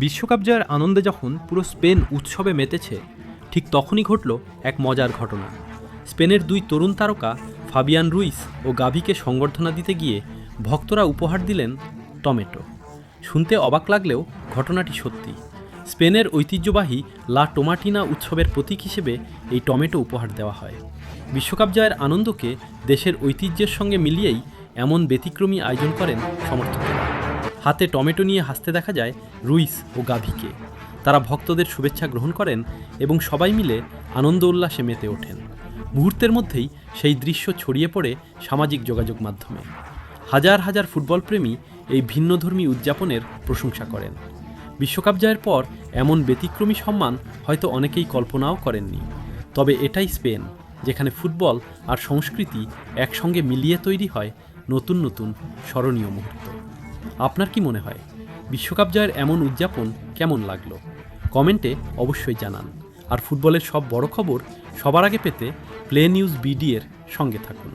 বিশ্বকাপ জয়ের আনন্দে যখন পুরো স্পেন উৎসবে মেতেছে, ঠিক তখনই ঘটল এক মজার ঘটনা। স্পেনের দুই তরুণ তারকা ফাবিয়ান রুইস ও গাভিকে সংবর্ধনা দিতে গিয়ে ভক্তরা উপহার দিলেন টমেটো। শুনতে অবাক লাগলেও ঘটনাটি সত্যি। স্পেনের ঐতিহ্যবাহী লা টোমাটিনা উৎসবের প্রতীক হিসেবে এই টমেটো উপহার দেওয়া হয়। বিশ্বকাপ জয়ের আনন্দকে দেশের ঐতিহ্যের সঙ্গে মিলিয়েই এমন ব্যতিক্রমী আয়োজন করেন সমর্থকেরা। হাতে টমেটো নিয়ে হাসতে দেখা যায় রুইস ও গাভিকে। তারা ভক্তদের শুভেচ্ছা গ্রহণ করেন এবং সবাই মিলে আনন্দ উল্লাসে মেতে ওঠেন। মুহূর্তের মধ্যেই সেই দৃশ্য ছড়িয়ে পড়ে সামাজিক যোগাযোগ মাধ্যমে। হাজার হাজার ফুটবলপ্রেমী এই ভিন্নধর্মী উদযাপনের প্রশংসা করেন। বিশ্বকাপ জয়ের পর এমন ব্যতিক্রমী সম্মান হয়তো অনেকেই কল্পনাও করেননি। তবে এটাই স্পেন, যেখানে ফুটবল আর সংস্কৃতি একসঙ্গে মিলিয়ে তৈরি হয় নতুন নতুন স্মরণীয় মুহূর্ত। আপনার কি মনে হয়, বিশ্বকাপ জয়ের এমন উদযাপন কেমন লাগলো? কমেন্টে অবশ্যই জানান। আর ফুটবলের সব বড় খবর সবার আগে পেতে প্লে নিউজ বিডি এর সঙ্গে থাকুন।